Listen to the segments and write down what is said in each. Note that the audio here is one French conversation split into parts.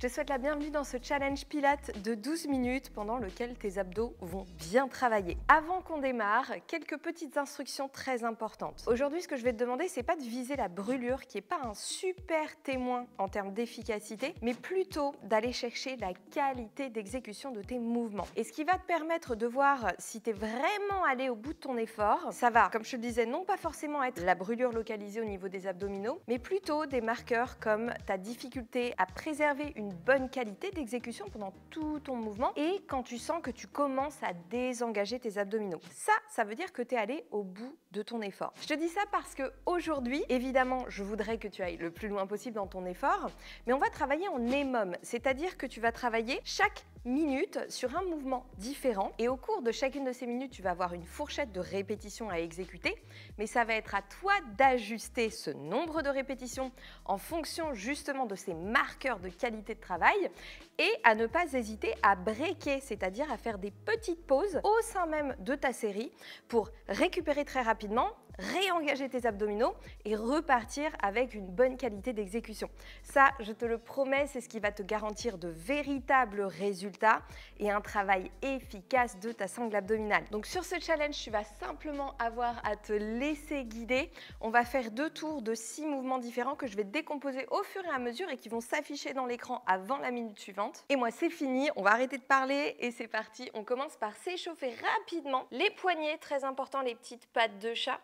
Je te souhaite la bienvenue dans ce challenge Pilates de 12 minutes pendant lequel tes abdos vont bien travailler. Avant qu'on démarre, quelques petites instructions très importantes. Aujourd'hui, ce que je vais te demander, c'est pas de viser la brûlure qui n'est pas un super témoin en termes d'efficacité, mais plutôt d'aller chercher la qualité d'exécution de tes mouvements. Et ce qui va te permettre de voir si tu es vraiment allé au bout de ton effort, ça va, comme je te le disais, non pas forcément être la brûlure localisée au niveau des abdominaux, mais plutôt des marqueurs comme ta difficulté à préserver une bonne qualité d'exécution pendant tout ton mouvement et quand tu sens que tu commences à désengager tes abdominaux. Ça veut dire que tu es allé au bout de ton effort. Je te dis ça parce que aujourd'hui, évidemment, je voudrais que tu ailles le plus loin possible dans ton effort, mais on va travailler en EMOM, c'est-à-dire que tu vas travailler chaque minute sur un mouvement différent et au cours de chacune de ces minutes, tu vas avoir une fourchette de répétitions à exécuter, mais ça va être à toi d'ajuster ce nombre de répétitions en fonction justement de ces marqueurs de qualité de travail et à ne pas hésiter à breaker, c'est-à-dire à faire des petites pauses au sein même de ta série pour récupérer très rapidement, réengager tes abdominaux et repartir avec une bonne qualité d'exécution. Ça, je te le promets, c'est ce qui va te garantir de véritables résultats et un travail efficace de ta sangle abdominale. Donc sur ce challenge, tu vas simplement avoir à te laisser guider. On va faire 2 tours de 6 mouvements différents que je vais décomposer au fur et à mesure et qui vont s'afficher dans l'écran avant la minute suivante. Et moi, c'est fini, on va arrêter de parler et c'est parti. On commence par s'échauffer rapidement. Les poignets, très important, les petites pattes de chat.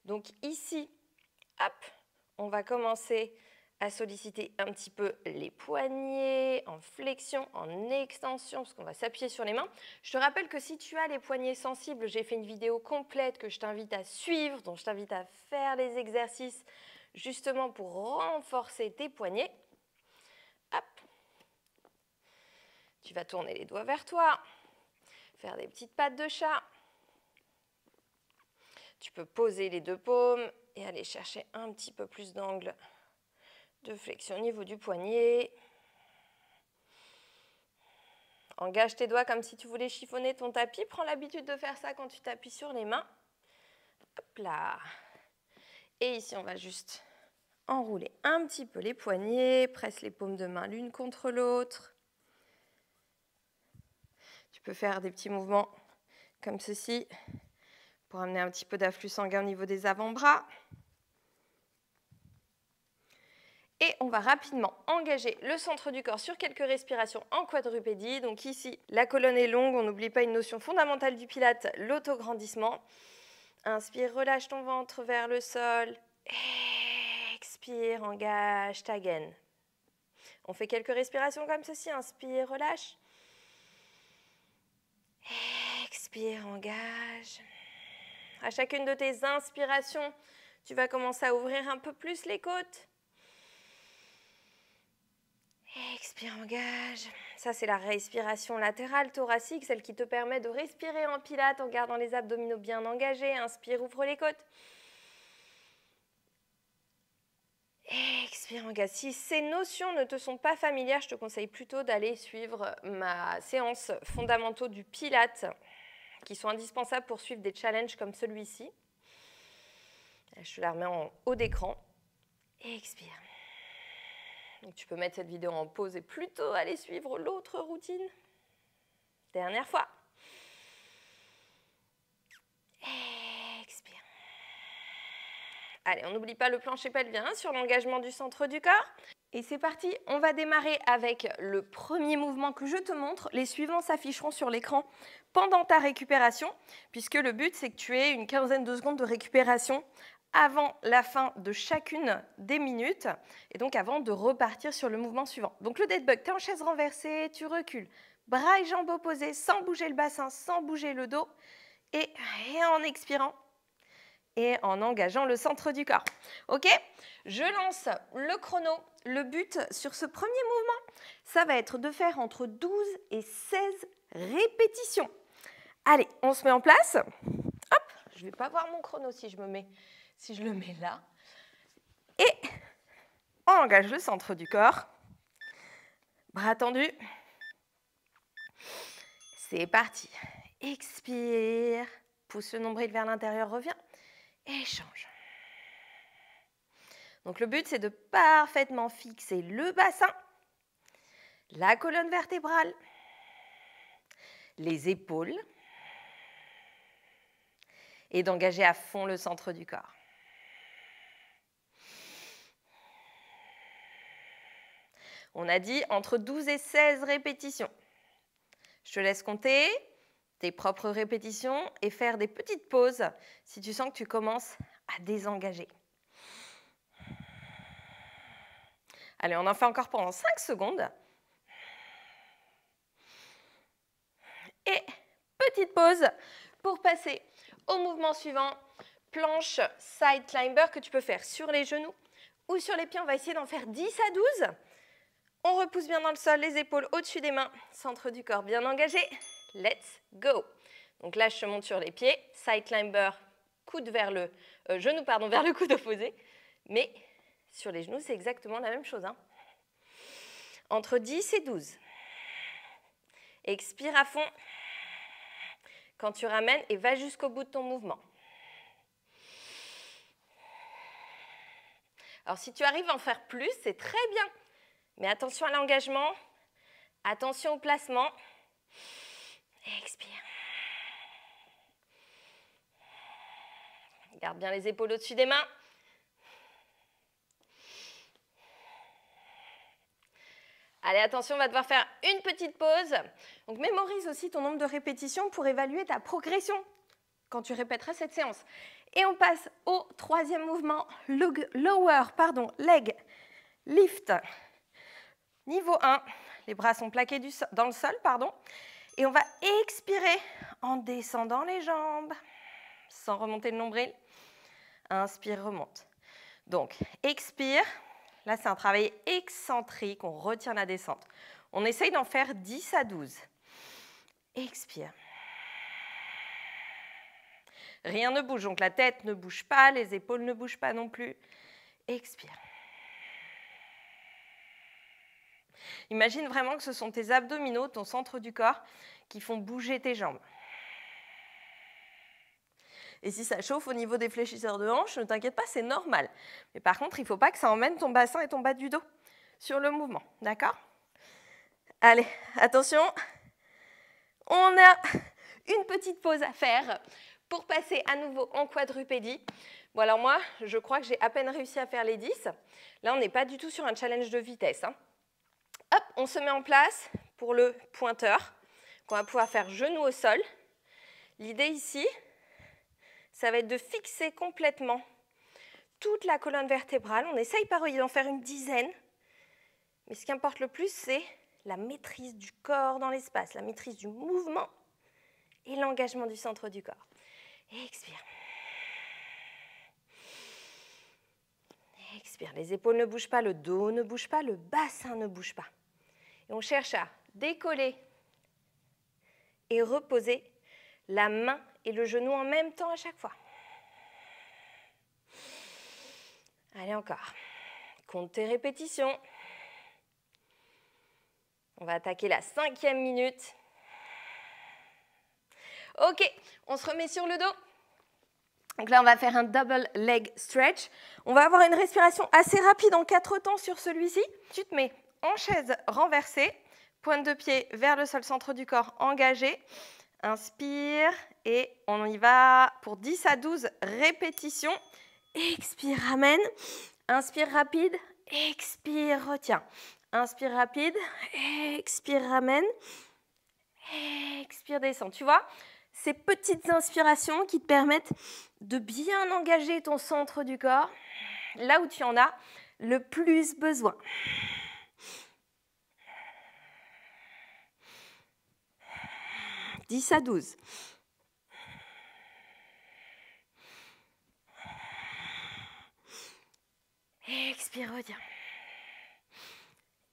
Donc ici, hop, on va commencer à solliciter un petit peu les poignets en flexion, en extension, parce qu'on va s'appuyer sur les mains. Je te rappelle que si tu as les poignets sensibles, j'ai fait une vidéo complète que je t'invite à suivre, dont je t'invite à faire les exercices justement pour renforcer tes poignets. Hop. Tu vas tourner les doigts vers toi, faire des petites pattes de chat. Tu peux poser les 2 paumes et aller chercher un petit peu plus d'angle de flexion au niveau du poignet. Engage tes doigts comme si tu voulais chiffonner ton tapis. Prends l'habitude de faire ça quand tu t'appuies sur les mains. Hop là. Et ici, on va juste enrouler un petit peu les poignets. Presse les paumes de main l'une contre l'autre. Tu peux faire des petits mouvements comme ceci pour amener un petit peu d'afflux sanguin au niveau des avant-bras. Et on va rapidement engager le centre du corps sur quelques respirations en quadrupédie. Donc ici, la colonne est longue. On n'oublie pas une notion fondamentale du Pilates, l'autograndissement. Inspire, relâche ton ventre vers le sol. Expire, engage ta gaine. On fait quelques respirations comme ceci. Inspire, relâche. Expire, engage. À chacune de tes inspirations, tu vas commencer à ouvrir un peu plus les côtes. Expire, engage. Ça, c'est la respiration latérale thoracique, celle qui te permet de respirer en pilates en gardant les abdominaux bien engagés. Inspire, ouvre les côtes. Expire, engage. Si ces notions ne te sont pas familières, je te conseille plutôt d'aller suivre ma séance fondamentaux du pilates, qui sont indispensables pour suivre des challenges comme celui-ci. Je te la remets en haut d'écran. Expire. Donc tu peux mettre cette vidéo en pause et plutôt aller suivre l'autre routine. Dernière fois. Expire. Allez, on n'oublie pas le plancher pelvien sur l'engagement du centre du corps. Et c'est parti, on va démarrer avec le premier mouvement que je te montre. Les suivants s'afficheront sur l'écran pendant ta récupération, puisque le but, c'est que tu aies une quinzaine de secondes de récupération avant la fin de chacune des minutes, et donc avant de repartir sur le mouvement suivant. Donc le dead bug, tu es en chaise renversée, tu recules, bras et jambes opposés, sans bouger le bassin, sans bouger le dos, et en expirant, et en engageant le centre du corps. Ok? Je lance le chrono. Le but sur ce premier mouvement, ça va être de faire entre 12 et 16 répétitions. Allez, on se met en place. Hop, je ne vais pas voir mon chrono si je le mets là. Et on engage le centre du corps. Bras tendus. C'est parti. Expire. Pousse le nombril vers l'intérieur, reviens. Échange. Donc le but, c'est de parfaitement fixer le bassin, la colonne vertébrale, les épaules et d'engager à fond le centre du corps. On a dit entre 12 et 16 répétitions. Je te laisse compter tes propres répétitions et faire des petites pauses si tu sens que tu commences à désengager. Allez, on en fait encore pendant 5 secondes. Et petite pause pour passer au mouvement suivant, planche side climber que tu peux faire sur les genoux ou sur les pieds. On va essayer d'en faire 10 à 12. On repousse bien dans le sol, les épaules au-dessus des mains, centre du corps bien engagé. Let's go. Donc là, je monte sur les pieds, side climber, coude vers le genou vers le coude opposé. Mais sur les genoux, c'est exactement la même chose. Entre 10 et 12. Expire à fond quand tu ramènes et va jusqu'au bout de ton mouvement. Alors, si tu arrives à en faire plus, c'est très bien. Mais attention à l'engagement, attention au placement. Expire. Garde bien les épaules au-dessus des mains. Allez, attention, on va devoir faire une petite pause. Donc, mémorise aussi ton nombre de répétitions pour évaluer ta progression quand tu répéteras cette séance. Et on passe au troisième mouvement, lower leg lift. Niveau 1, les bras sont plaqués dans le sol, et on va expirer en descendant les jambes, sans remonter le nombril. Inspire, remonte. Donc, expire. Là, c'est un travail excentrique, on retient la descente. On essaye d'en faire 10 à 12. Expire. Rien ne bouge, donc la tête ne bouge pas, les épaules ne bougent pas non plus. Expire. Imagine vraiment que ce sont tes abdominaux, ton centre du corps, qui font bouger tes jambes. Et si ça chauffe au niveau des fléchisseurs de hanches, ne t'inquiète pas, c'est normal. Mais par contre, il ne faut pas que ça emmène ton bassin et ton bas du dos sur le mouvement. D'accord? Allez, attention. On a une petite pause à faire pour passer à nouveau en quadrupédie. Bon, alors moi, je crois que j'ai à peine réussi à faire les 10. Là, on n'est pas du tout sur un challenge de vitesse. Hop, on se met en place pour le pointeur, qu'on va pouvoir faire genou au sol. L'idée ici, ça va être de fixer complètement toute la colonne vertébrale. On essaye par d'en faire une dizaine. Mais ce qui importe le plus, c'est la maîtrise du corps dans l'espace, la maîtrise du mouvement et l'engagement du centre du corps. Et expire. Expire. Les épaules ne bougent pas, le dos ne bouge pas, le bassin ne bouge pas. Et on cherche à décoller et reposer la main et le genou en même temps à chaque fois. Allez, encore. Compte tes répétitions. On va attaquer la 5e minute. Ok, on se remet sur le dos. Donc là, on va faire un double leg stretch. On va avoir une respiration assez rapide en 4 temps sur celui-ci. Tu te mets en chaise renversée, pointe de pied vers le sol, centre du corps engagé. Inspire et on y va pour 10 à 12 répétitions. Expire, ramène. Inspire rapide, expire, retiens. Inspire rapide, expire, ramène. Expire, descend. Tu vois, ces petites inspirations qui te permettent de bien engager ton centre du corps, là où tu en as le plus besoin. « 10 à 12. Expire, retiens.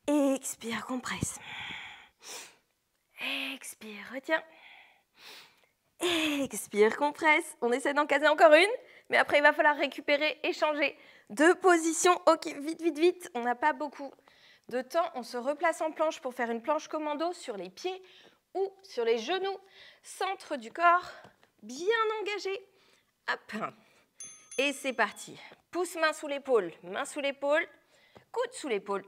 Expire, compresse. Expire, retiens. Expire, compresse. On essaie d'en caser encore une, mais après, il va falloir récupérer et changer de position. Ok, vite, vite, vite. On n'a pas beaucoup de temps. On se replace en planche pour faire une planche commando sur les pieds ou sur les genoux. Centre du corps bien engagé. Hop. Et c'est parti. Pouce main sous l'épaule, coude sous l'épaule,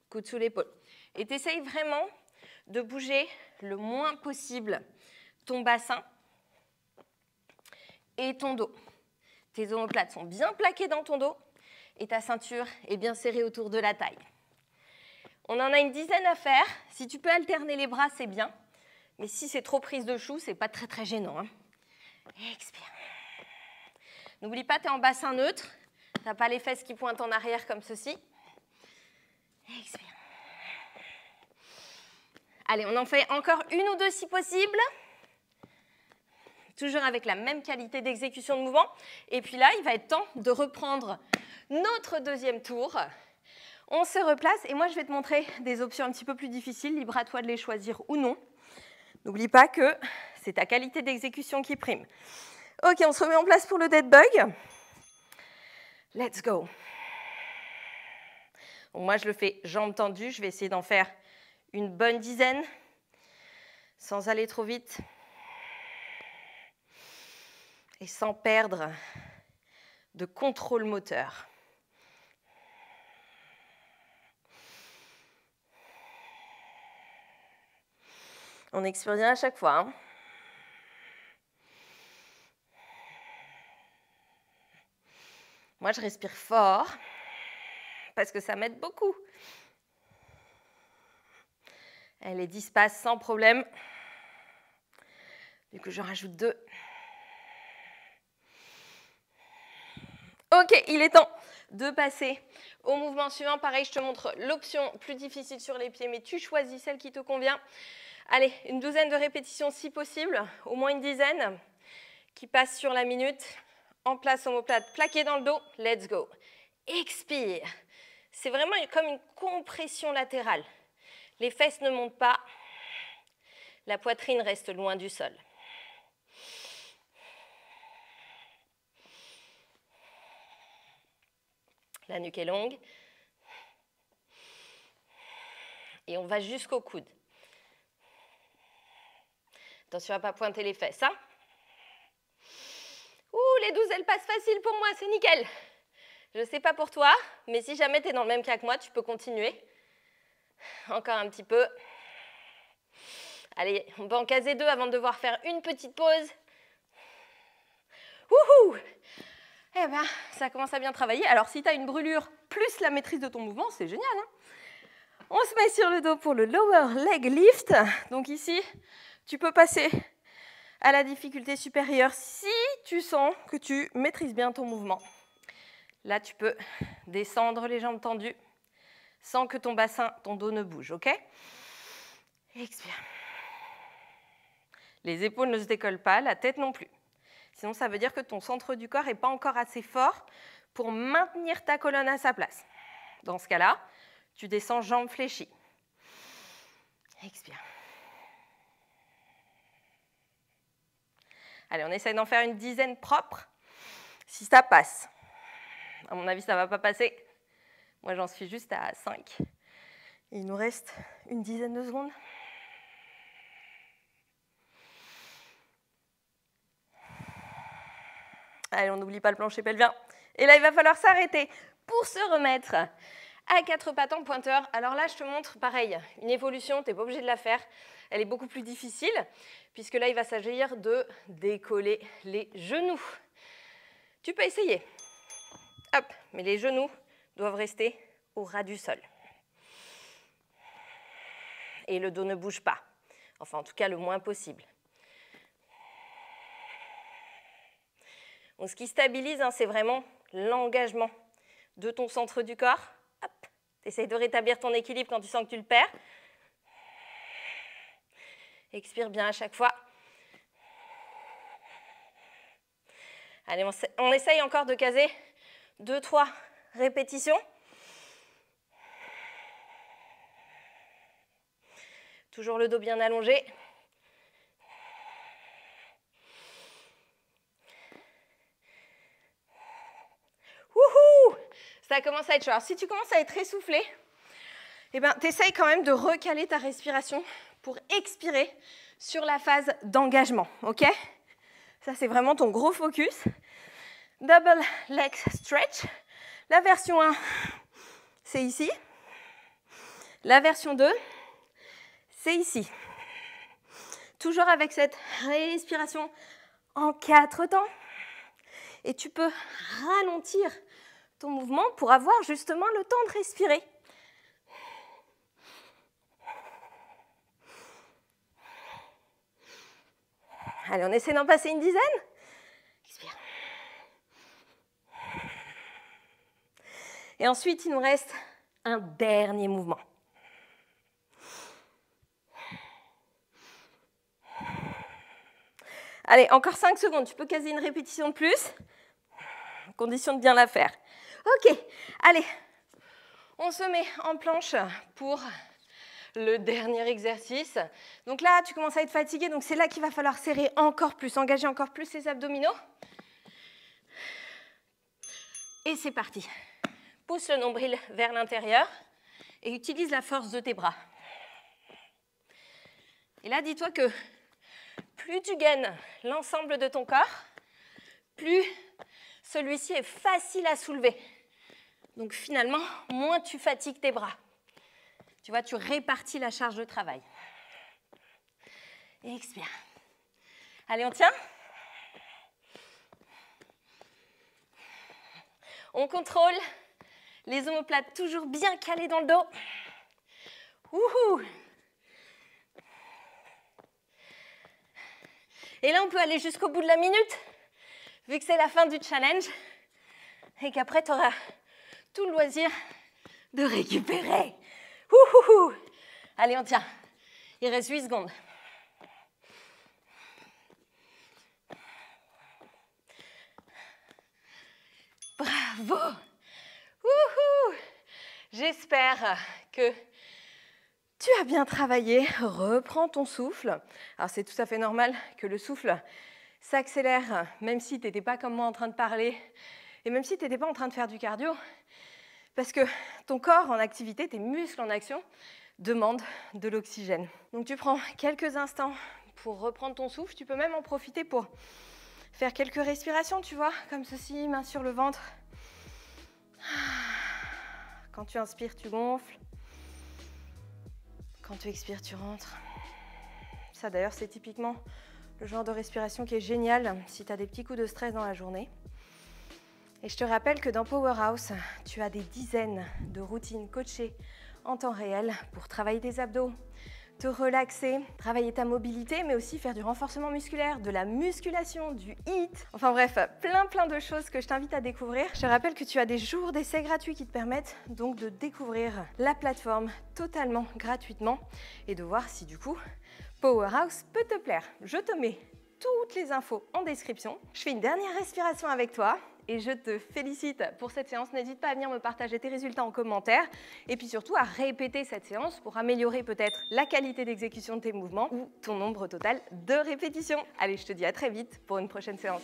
coude sous l'épaule. Et tu essayes vraiment de bouger le moins possible ton bassin et ton dos. Tes omoplates sont bien plaquées dans ton dos et ta ceinture est bien serrée autour de la taille. On en a une dizaine à faire. Si tu peux alterner les bras, c'est bien. Mais si c'est trop prise de chou, c'est pas très très gênant, hein. Expire. N'oublie pas, tu es en bassin neutre. Tu n'as pas les fesses qui pointent en arrière comme ceci. Expire. Allez, on en fait encore une ou deux si possible. Toujours avec la même qualité d'exécution de mouvement. Et puis là, il va être temps de reprendre notre deuxième tour. On se replace et moi, je vais te montrer des options un petit peu plus difficiles. Libre à toi de les choisir ou non. N'oublie pas que c'est ta qualité d'exécution qui prime. Ok, on se remet en place pour le dead bug. Let's go. Bon, moi, je le fais jambes tendues. Je vais essayer d'en faire une bonne dizaine sans aller trop vite et sans perdre de contrôle moteur. On expire bien à chaque fois, hein. Moi, je respire fort parce que ça m'aide beaucoup. Elle les 10 passent sans problème. Du coup, je rajoute 2. Ok, il est temps de passer au mouvement suivant. Pareil, je te montre l'option plus difficile sur les pieds, mais tu choisis celle qui te convient. Allez, une douzaine de répétitions si possible, au moins une dizaine, qui passent sur la minute. En place, omoplate, plaqué dans le dos. Let's go. Expire. C'est vraiment comme une compression latérale. Les fesses ne montent pas. La poitrine reste loin du sol. La nuque est longue. Et on va jusqu'au coude. Attention à ne pas pointer les fesses, hein. Ouh, les 12, elles passent facile pour moi, c'est nickel. Je ne sais pas pour toi, mais si jamais tu es dans le même cas que moi, tu peux continuer. Encore un petit peu. Allez, on peut en caser 2 avant de devoir faire une petite pause. Wouhou! Eh bien, ça commence à bien travailler. Alors, si tu as une brûlure plus la maîtrise de ton mouvement, c'est génial, hein. On se met sur le dos pour le lower leg lift. Donc ici, tu peux passer à la difficulté supérieure si tu sens que tu maîtrises bien ton mouvement. Là, tu peux descendre les jambes tendues sans que ton bassin, ton dos ne bouge, ok? Expire. Les épaules ne se décollent pas, la tête non plus. Sinon, ça veut dire que ton centre du corps n'est pas encore assez fort pour maintenir ta colonne à sa place. Dans ce cas-là, tu descends jambes fléchies. Expire. Allez, on essaie d'en faire une dizaine propre, si ça passe. À mon avis, ça ne va pas passer. Moi, j'en suis juste à 5. Il nous reste une dizaine de secondes. Allez, on n'oublie pas le plancher pelvien. Et là, il va falloir s'arrêter pour se remettre à 4 pattes en pointeur. Alors là, je te montre, pareil, une évolution, tu n'es pas obligé de la faire. Elle est beaucoup plus difficile, puisque là, il va s'agir de décoller les genoux. Tu peux essayer. Hop, mais les genoux doivent rester au ras du sol. Et le dos ne bouge pas. Enfin, en tout cas, le moins possible. Donc, ce qui stabilise, hein, c'est vraiment l'engagement de ton centre du corps. Tu essayes de rétablir ton équilibre quand tu sens que tu le perds. Expire bien à chaque fois. Allez, on essaye encore de caser 2-3 répétitions. Toujours le dos bien allongé. Wouhou! Ça commence à être chaud. Alors, si tu commences à être essoufflé, eh ben, tu essayes quand même de recaler ta respiration pour expirer sur la phase d'engagement. Ok? Ça, c'est vraiment ton gros focus. Double leg stretch. La version 1, c'est ici. La version 2, c'est ici. Toujours avec cette respiration en 4 temps. Et tu peux ralentir ton mouvement pour avoir justement le temps de respirer. Allez, on essaie d'en passer une dizaine. Expire. Et ensuite, il nous reste un dernier mouvement. Allez, encore 5 secondes. Tu peux caser une répétition de plus. Condition de bien la faire. Ok, allez. On se met en planche pour le dernier exercice. Donc là, tu commences à être fatigué, donc c'est là qu'il va falloir serrer encore plus, engager encore plus les abdominaux. Et c'est parti. Pousse le nombril vers l'intérieur et utilise la force de tes bras. Et là, dis-toi que plus tu gaines l'ensemble de ton corps, plus celui-ci est facile à soulever. Donc finalement, moins tu fatigues tes bras. Tu vois, tu répartis la charge de travail. Et expire. Allez, on tient. On contrôle. Les omoplates toujours bien calées dans le dos. Wouhou! Et là, on peut aller jusqu'au bout de la minute, vu que c'est la fin du challenge, et qu'après, tu auras tout le loisir de récupérer. Wouhou! Allez, on tient. Il reste 8 secondes. Bravo! Wouhou! J'espère que tu as bien travaillé. Reprends ton souffle. Alors, c'est tout à fait normal que le souffle s'accélère, même si tu n'étais pas comme moi en train de parler, et même si tu n'étais pas en train de faire du cardio, parce que ton corps en activité, tes muscles en action, demandent de l'oxygène. Donc, tu prends quelques instants pour reprendre ton souffle. Tu peux même en profiter pour faire quelques respirations, tu vois, comme ceci, main sur le ventre. Quand tu inspires, tu gonfles. Quand tu expires, tu rentres. Ça, d'ailleurs, c'est typiquement le genre de respiration qui est génial si tu as des petits coups de stress dans la journée. Et je te rappelle que dans Powerhouse, tu as des dizaines de routines coachées en temps réel pour travailler tes abdos, te relaxer, travailler ta mobilité, mais aussi faire du renforcement musculaire, de la musculation, du HIIT. Enfin bref, plein de choses que je t'invite à découvrir. Je te rappelle que tu as des jours d'essai gratuits qui te permettent donc de découvrir la plateforme totalement gratuitement et de voir si du coup Powerhouse peut te plaire. Je te mets toutes les infos en description. Je fais une dernière respiration avec toi. Et je te félicite pour cette séance. N'hésite pas à venir me partager tes résultats en commentaire et puis surtout à répéter cette séance pour améliorer peut-être la qualité d'exécution de tes mouvements ou ton nombre total de répétitions. Allez, je te dis à très vite pour une prochaine séance.